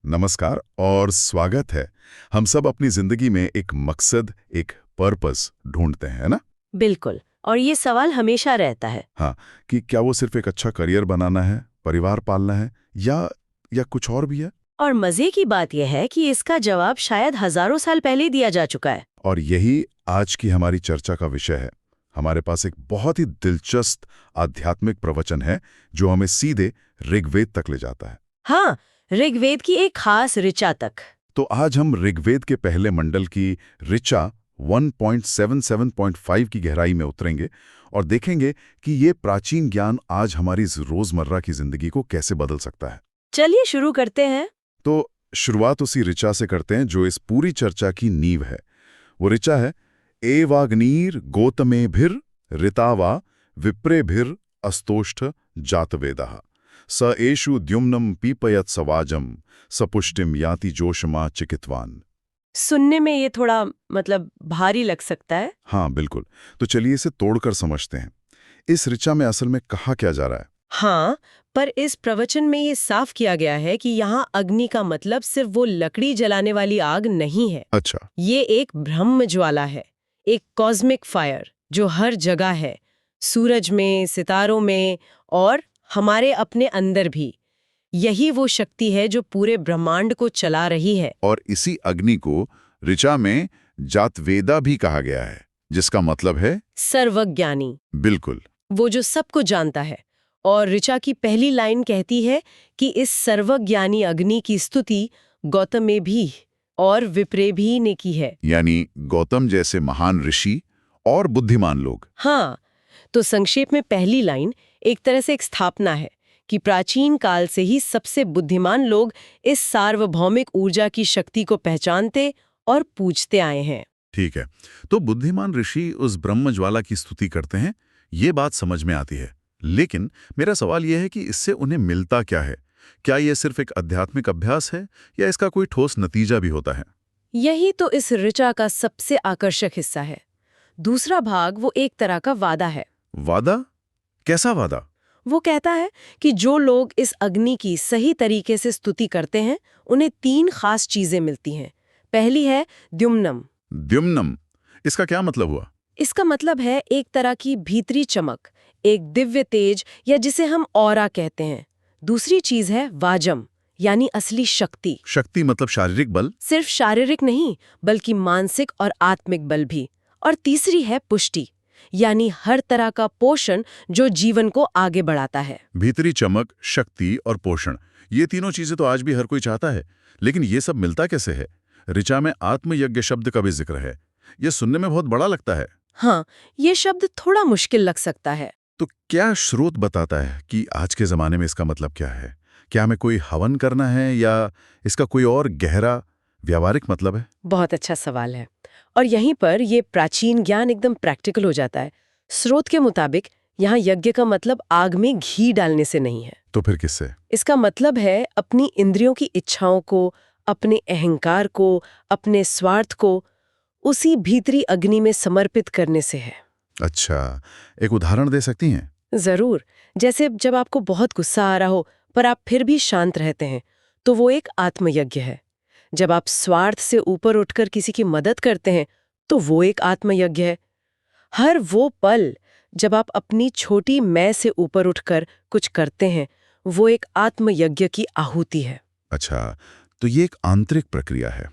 नमस्कार और स्वागत है। हम सब अपनी जिंदगी में एक मकसद, एक पर्पस ढूंढते हैं, है ना? बिल्कुल। और ये सवाल हमेशा रहता है। हाँ, कि क्या वो सिर्फ एक अच्छा करियर बनाना है, परिवार पालना है या कुछ और भी है? और मजे की बात यह है कि इसका जवाब शायद हजारों साल पहले ही दिया जा चुका है। और यही आज की हमारी चर्चा का विषय है। हमारे पास एक बहुत ही दिलचस्प आध्यात्मिक प्रवचन है जो हमें सीधे ऋग्वेद तक ले जाता है। हाँ, ऋग्वेद की एक खास ऋचा तक। तो आज हम ऋग्वेद के पहले मंडल की ऋचा 1.77.5 की गहराई में उतरेंगे और देखेंगे कि ये प्राचीन ज्ञान आज हमारी रोजमर्रा की जिंदगी को कैसे बदल सकता है। चलिए शुरू करते हैं। तो शुरुआत उसी ऋचा से करते हैं जो इस पूरी चर्चा की नींव है। वो ऋचा है, एवाग्नीर गोतमेभिर ऋतावा विप्रेभिर अस्तोष्ठ जातवेदः स एषु द्युम्नं पीपयत सवाजम सपुष्टिम याति जोशमा चिकित्वान। सुनने में ये थोड़ा भारी लग सकता है। हाँ बिल्कुल। तो चलिए इसे तोड़कर समझते हैं। इस ऋचा में असल में कहा क्या जा रहा है? हाँ, पर इस प्रवचन में ये साफ किया गया है कि यहाँ अग्नि का मतलब सिर्फ वो लकड़ी जलाने वाली आग नहीं है। अच्छा। ये एक ब्रह्म ज्वाला है, एक कॉस्मिक फायर जो हर जगह है, सूरज में, सितारों में और हमारे अपने अंदर भी। यही वो शक्ति है जो पूरे ब्रह्मांड को चला रही है। और इसी अग्नि को ऋचा में जातवेदा भी कहा गया है, जिसका मतलब है सर्वज्ञानी। बिल्कुल। वो जो सबको जानता है। और ऋचा की पहली लाइन कहती है कि इस सर्वज्ञानी अग्नि की स्तुति गौतम भी और विप्रे भी ने की है। यानी गौतम जैसे महान ऋषि और बुद्धिमान लोग। हाँ, तो संक्षेप में पहली लाइन एक तरह से एक स्थापना है कि प्राचीन काल से ही सबसे बुद्धिमान लोग इस सार्वभौमिक ऊर्जा की शक्ति को पहचानते और पूजते आए हैं। ठीक है, तो बुद्धिमान ऋषि उस ब्रह्म ज्वाला की स्तुति करते हैं, ये बात समझ में आती है। लेकिन मेरा सवाल यह है कि इससे उन्हें मिलता क्या है? क्या यह सिर्फ एक आध्यात्मिक अभ्यास है या इसका कोई ठोस नतीजा भी होता है? यही तो इस ऋचा का सबसे आकर्षक हिस्सा है। दूसरा भाग वो एक तरह का वादा है। वादा? कैसा वादा? वो कहता है कि जो लोग इस अग्नि की सही तरीके से स्तुति करते हैं, उन्हें 3 खास चीजें मिलती हैं। पहली है द्युम्नम। द्युम्नम, इसका क्या मतलब हुआ? इसका मतलब है एक तरह की भीतरी चमक, एक दिव्य तेज, या जिसे हम ऑरा कहते हैं। दूसरी चीज है वाजम, यानी असली शक्ति। शक्ति मतलब शारीरिक बल? सिर्फ शारीरिक नहीं, बल्कि मानसिक और आत्मिक बल भी। और तीसरी है पुष्टि, यानी हर तरह का पोषण जो जीवन को आगे बढ़ाता है। भीतरी चमक, शक्ति और पोषण, ये तीनों चीजें तो आज भी हर कोई चाहता है, लेकिन ये सब मिलता कैसे है? ऋचा में आत्मयज्ञ शब्द का भी जिक्र है। ये सुनने में बहुत बड़ा लगता है। हाँ, ये शब्द थोड़ा मुश्किल लग सकता है। तो क्या स्रोत बताता है कि आज के जमाने में इसका मतलब क्या है? क्या हमें कोई हवन करना है या इसका कोई और गहरा व्यावहारिक मतलब है? बहुत अच्छा सवाल है। और यहीं पर ये प्राचीन ज्ञान एकदम प्रैक्टिकल हो जाता है। स्रोत के मुताबिक यहाँ यज्ञ का मतलब आग में घी डालने से नहीं है। तो फिर किससे? इसका मतलब है अपनी इंद्रियों की इच्छाओं को, अपने अहंकार को, अपने स्वार्थ को उसी भीतरी अग्नि में समर्पित करने से है। अच्छा, एक उदाहरण दे सकती हैं? जरूर। जैसे जब आपको बहुत गुस्सा आ रहा हो पर आप फिर भी शांत रहते हैं, तो वो एक आत्मयज्ञ है। जब आप स्वार्थ से ऊपर उठकर किसी की मदद करते हैं, तो वो एक आत्मयज्ञ है। हर वो पल जब आप अपनी छोटी मैं से ऊपर उठकर कुछ करते हैं, वो एक आत्मयज्ञ की आहुति है। अच्छा, तो ये एक आंतरिक प्रक्रिया है।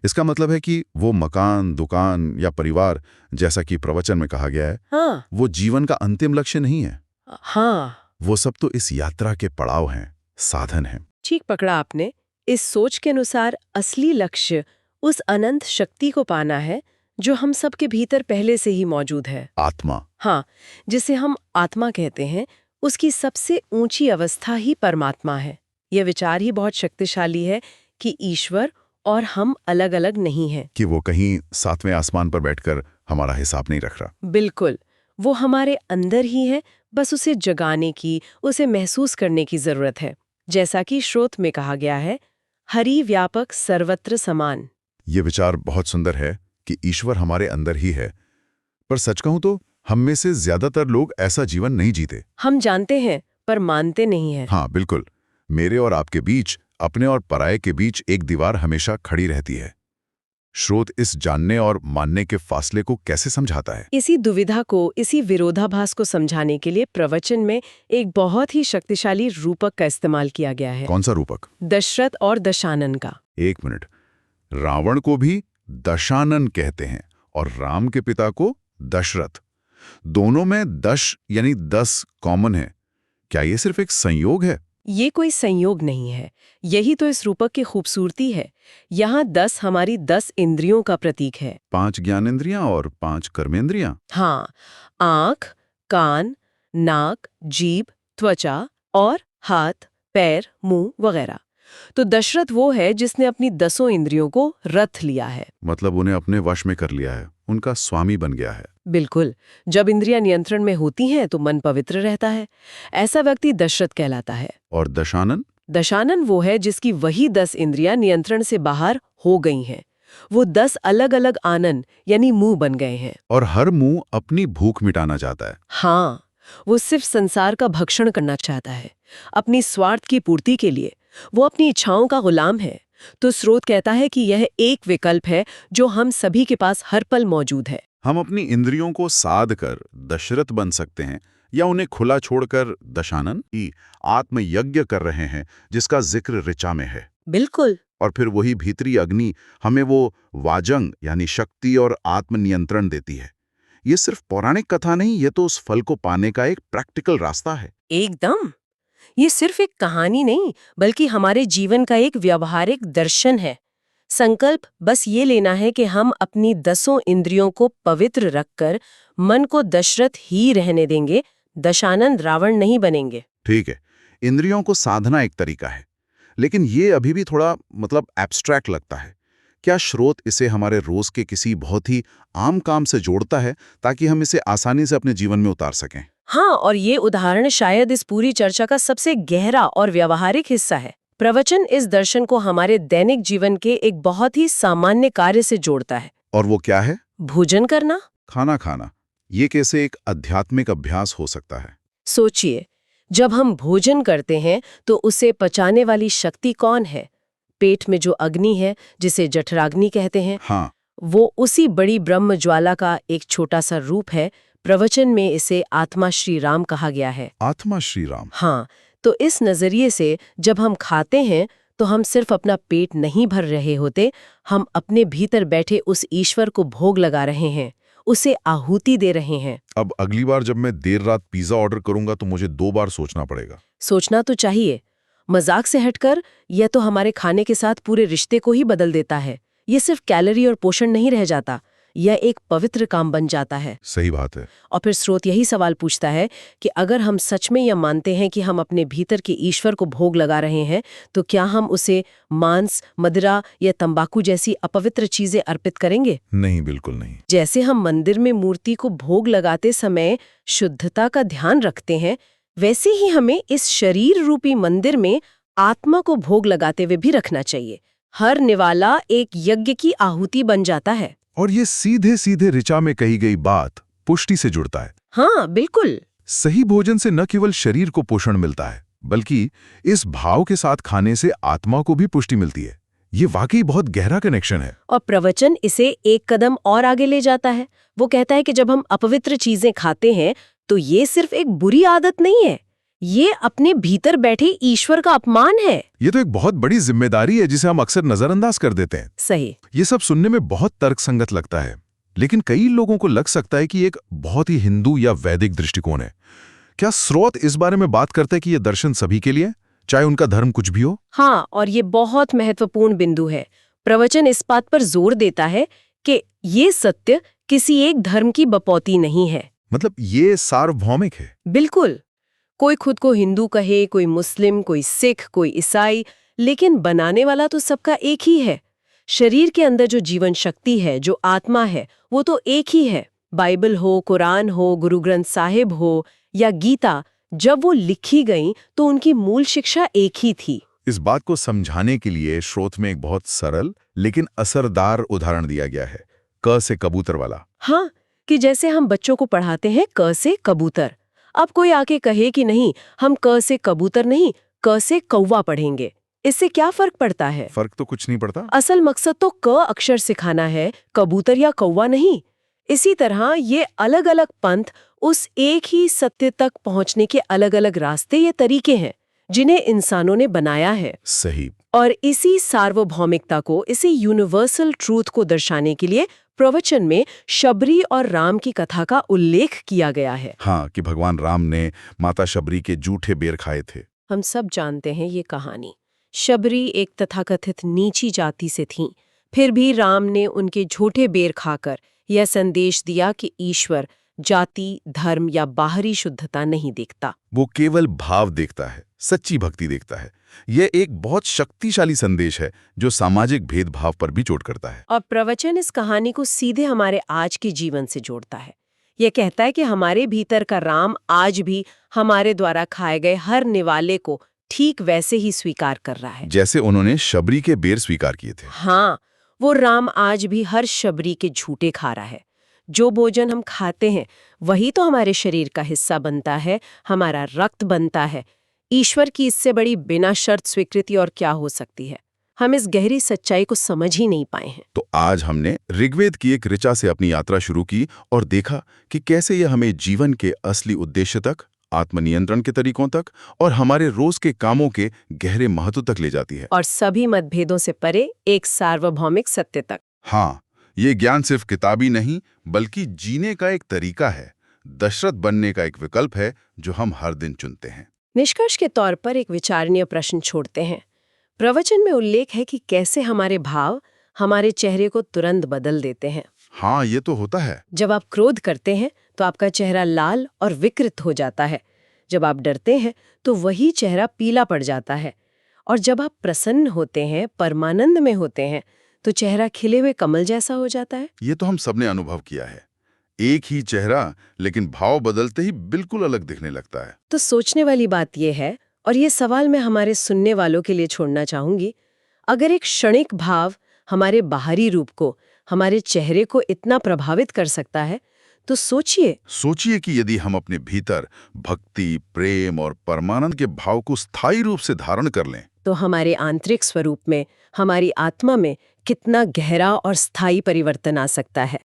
इसका मतलब है कि वो मकान, दुकान या परिवार, जैसा कि प्रवचन में कहा गया है, हाँ। वो जीवन का अंतिम लक्ष्य नहीं है। हाँ, वो सब तो इस यात्रा के पड़ाव हैं, साधन हैं। ठीक पकड़ा आपने। इस सोच के अनुसार असली लक्ष्य उस अनंत शक्ति को पाना है जो हम सबके भीतर पहले से ही मौजूद है। आत्मा। हाँ, जिसे हम आत्मा कहते हैं, उसकी सबसे ऊंची अवस्था ही परमात्मा है। यह विचार ही बहुत शक्तिशाली है कि ईश्वर और हम अलग अलग नहीं हैं। कि वो कहीं 7वें आसमान पर बैठकर हमारा हिसाब नहीं रख रहा। बिल्कुल, वो हमारे अंदर ही है, बस उसे जगाने की, उसे महसूस करने की जरूरत है। जैसा कि श्रोत में कहा गया है, हरि व्यापक सर्वत्र समान। ये विचार बहुत सुंदर है कि ईश्वर हमारे अंदर ही है, पर सच कहूं तो हम में से ज्यादातर लोग ऐसा जीवन नहीं जीते। हम जानते हैं पर मानते नहीं हैं। हाँ बिल्कुल, मेरे और आपके बीच अपने और पराये के बीच एक दीवार हमेशा खड़ी रहती है। स्रोत इस जानने और मानने के फासले को कैसे समझाता है? इसी दुविधा को, इसी विरोधाभास को समझाने के लिए प्रवचन में एक बहुत ही शक्तिशाली रूपक का इस्तेमाल किया गया है। कौन सा रूपक? दशरथ और दशानन का। 1 मिनट। रावण को भी दशानन कहते हैं और राम के पिता को दशरथ। दोनों में दश यानी 10 कॉमन है। क्या ये सिर्फ एक संयोग है? ये कोई संयोग नहीं है, यही तो इस रूपक की खूबसूरती है। यहाँ 10 हमारी 10 इंद्रियों का प्रतीक है। 5 ज्ञानेंद्रियां और 5 कर्मेंद्रियां। हाँ, आँख, कान, नाक, जीभ, त्वचा और हाथ, पैर, मुंह वगैरह। तो दशरथ वो है जिसने अपनी 10 इंद्रियों को रथ लिया है। मतलब उन्हें अपने वश में कर लिया है, उनका स्वामी बन गया है। बिल्कुल। जब इंद्रियां नियंत्रण में होती हैं तो मन पवित्र रहता है। ऐसा व्यक्ति दशरथ कहलाता है। और दशानन? दशानन वो है जिसकी वही 10 इंद्रियां नियंत्रण से बाहर हो गई हैं। वो 10 अलग अलग आनन यानी मुंह बन गए हैं। और हर मुंह अपनी भूख मिटाना चाहता है। हाँ, वो सिर्फ संसार का भक्षण करना चाहता है, अपनी स्वार्थ की पूर्ति के लिए। वो अपनी इच्छाओं का गुलाम है। तो स्रोत कहता है कि यह एक विकल्प है जो हम सभी के पास हर पल मौजूद है। हम अपनी इंद्रियों को साध कर दशरथ बन सकते हैं या उन्हें खुला छोड़कर दशानन की आत्मयज्ञ कर रहे हैं, जिसका जिक्र ऋचा में है। बिल्कुल। और फिर वही भीतरी अग्नि हमें वो वाजंग यानी शक्ति और आत्मनियंत्रण देती है। ये सिर्फ पौराणिक कथा नहीं, ये तो उस फल को पाने का एक प्रैक्टिकल रास्ता है। एकदम। ये सिर्फ एक कहानी नहीं, बल्कि हमारे जीवन का एक व्यावहारिक दर्शन है। संकल्प बस ये लेना है कि हम अपनी 10 इंद्रियों को पवित्र रखकर मन को दशरथ ही रहने देंगे, दशानन रावण नहीं बनेंगे। ठीक है, इंद्रियों को साधना एक तरीका है, लेकिन ये अभी भी थोड़ा एब्स्ट्रैक्ट लगता है। क्या स्रोत इसे हमारे रोज के किसी बहुत ही आम काम से जोड़ता है ताकि हम इसे आसानी से अपने जीवन में उतार सकें? हाँ, और ये उदाहरण शायद इस पूरी चर्चा का सबसे गहरा और व्यावहारिक हिस्सा है। प्रवचन इस दर्शन को हमारे दैनिक जीवन के एक बहुत ही सामान्य कार्य से जोड़ता है। और वो क्या है? भोजन करना, खाना खाना। ये कैसे एक आध्यात्मिक अभ्यास हो सकता है? सोचिए, जब हम भोजन करते हैं तो उसे पचाने वाली शक्ति कौन है? पेट में जो अग्नि है, जिसे जठराग्नि कहते हैं, हाँ, वो उसी बड़ी ब्रह्म ज्वाला का एक छोटा सा रूप है। प्रवचन में इसे आत्मा श्री राम कहा गया है। आत्मा श्री राम। हाँ, तो इस नजरिए से जब हम खाते हैं तो हम सिर्फ अपना पेट नहीं भर रहे होते, हम अपने भीतर बैठे उस ईश्वर को भोग लगा रहे हैं, उसे आहुति दे रहे हैं। अब अगली बार जब मैं देर रात पिज्जा ऑर्डर करूंगा तो मुझे 2 बार सोचना पड़ेगा। सोचना तो चाहिए। मजाक से हटकर यह तो हमारे खाने के साथ पूरे रिश्ते को ही बदल देता है। ये सिर्फ कैलोरी और पोषण नहीं रह जाता, यह एक पवित्र काम बन जाता है। सही बात है। और फिर स्रोत यही सवाल पूछता है कि अगर हम सच में यह मानते हैं कि हम अपने भीतर के ईश्वर को भोग लगा रहे हैं, तो क्या हम उसे मांस, मदिरा या तंबाकू जैसी अपवित्र चीजें अर्पित करेंगे? नहीं, बिल्कुल नहीं। जैसे हम मंदिर में मूर्ति को भोग लगाते समय शुद्धता का ध्यान रखते हैं, वैसे ही हमें इस शरीर रूपी मंदिर में आत्मा को भोग लगाते हुए भी रखना चाहिए। हर निवाला एक यज्ञ की आहुति बन जाता है। और ये सीधे सीधे ऋचा में कही गई बात पुष्टि से जुड़ता है। हाँ, बिल्कुल। सही भोजन से न केवल शरीर को पोषण मिलता है, बल्कि इस भाव के साथ खाने से आत्मा को भी पुष्टि मिलती है। ये वाकई बहुत गहरा कनेक्शन है। और प्रवचन इसे एक कदम और आगे ले जाता है। वो कहता है कि जब हम अपवित्र चीजें खाते हैं तो ये सिर्फ एक बुरी आदत नहीं है, ये अपने भीतर बैठे ईश्वर का अपमान है। ये तो एक बहुत बड़ी जिम्मेदारी है जिसे हम अक्सर नजरअंदाज कर देते हैं। सही। ये सब सुनने में बहुत तर्कसंगत लगता है, लेकिन कई लोगों को लग सकता है कि एक बहुत ही हिंदू या वैदिक दृष्टिकोण है। क्या स्रोत इस बारे में बात करता है कि ये दर्शन सभी के लिए, चाहे उनका धर्म कुछ भी हो? हाँ, और ये बहुत महत्वपूर्ण बिंदु है। प्रवचन इस बात पर जोर देता है कि ये सत्य किसी एक धर्म की बपौती नहीं है। मतलब ये सार्वभौमिक है। बिल्कुल। कोई खुद को हिंदू कहे, कोई मुस्लिम, कोई सिख, कोई ईसाई, लेकिन बनाने वाला तो सबका एक ही है। शरीर के अंदर जो जीवन शक्ति है, जो आत्मा है, वो तो एक ही है। बाइबल हो, कुरान हो, गुरु ग्रंथ साहिब हो या गीता, जब वो लिखी गई तो उनकी मूल शिक्षा एक ही थी। इस बात को समझाने के लिए स्रोत में एक बहुत सरल लेकिन असरदार उदाहरण दिया गया है, क से कबूतर वाला। हाँ, कि जैसे हम बच्चों को पढ़ाते हैं क से कबूतर। अब कोई आके कहे कि नहीं, हम क से कबूतर नहीं, क से कौवा पढ़ेंगे, इससे क्या फर्क पड़ता है? फर्क तो कुछ नहीं पड़ता। असल मकसद तो क अक्षर सिखाना है, कबूतर या कौवा नहीं। इसी तरह ये अलग अलग पंथ उस एक ही सत्य तक पहुंचने के अलग अलग रास्ते या तरीके हैं जिन्हें इंसानों ने बनाया है। सही। और इसी सार्वभौमिकता को, इसी यूनिवर्सल ट्रूथ को दर्शाने के लिए प्रवचन में शबरी और राम की कथा का उल्लेख किया गया है। हाँ, कि भगवान राम ने माता शबरी के जूठे बेर खाए थे। हम सब जानते हैं ये कहानी। शबरी एक तथाकथित नीची जाति से थीं, फिर भी राम ने उनके झूठे बेर खाकर यह संदेश दिया कि ईश्वर जाति, धर्म या बाहरी शुद्धता नहीं देखता। वो केवल भाव देखता है, सच्ची भक्ति देखता है। यह एक बहुत शक्तिशाली संदेश है जो सामाजिक भेदभाव पर भी चोट करता है। और प्रवचन इस कहानी को सीधे हमारे आज के जीवन से जोड़ता है। यह कहता है कि हमारे भीतर का राम आज भी हमारे द्वारा खाए गए हर निवाले को ठीक वैसे ही स्वीकार कर रहा है, जैसे उन्होंने शबरी के बेर स्वीकार किए थे। हाँ, वो राम आज भी हर शबरी के झूठे खा रहा है। जो भोजन हम खाते हैं वही तो हमारे शरीर का हिस्सा बनता है, हमारा रक्त बनता है। ईश्वर की इससे बड़ी बिना शर्त स्वीकृति और क्या हो सकती है? हम इस गहरी सच्चाई को समझ ही नहीं पाए हैं। तो आज हमने ऋग्वेद की एक ऋचा से अपनी यात्रा शुरू की और देखा कि कैसे यह हमें जीवन के असली उद्देश्य तक, आत्मनियंत्रण के तरीकों तक और हमारे रोज के कामों के गहरे महत्व तक ले जाती है। और सभी मतभेदों से परे एक सार्वभौमिक सत्य तक। हाँ, ये ज्ञान सिर्फ किताबी नहीं बल्कि जीने का एक तरीका है, दशरथ बनने का एक विकल्प है जो हम हर दिन चुनते हैं। निष्कर्ष के तौर पर एक विचारणीय प्रश्न छोड़ते हैं। प्रवचन में उल्लेख है कि कैसे हमारे भाव हमारे चेहरे को तुरंत बदल देते हैं। हाँ, ये तो होता है। जब आप क्रोध करते हैं तो आपका चेहरा लाल और विकृत हो जाता है। जब आप डरते हैं तो वही चेहरा पीला पड़ जाता है। और जब आप प्रसन्न होते हैं, परमानंद में होते हैं, तो चेहरा खिले हुए कमल जैसा हो जाता है। ये तो हम सबने अनुभव किया है। एक ही चेहरा, लेकिन भाव बदलते ही बिल्कुल अलग दिखने लगता है। तो सोचने वाली बात यह है, और ये सवाल मैं हमारे सुनने वालों के लिए छोड़ना चाहूंगी, अगर एक क्षणिक भाव हमारे बाहरी रूप को, हमारे चेहरे को इतना प्रभावित कर सकता है, तो सोचिए कि यदि हम अपने भीतर भक्ति, प्रेम और परमानंद के भाव को स्थायी रूप से धारण कर लें, तो हमारे आंतरिक स्वरूप में, हमारी आत्मा में कितना गहरा और स्थायी परिवर्तन आ सकता है।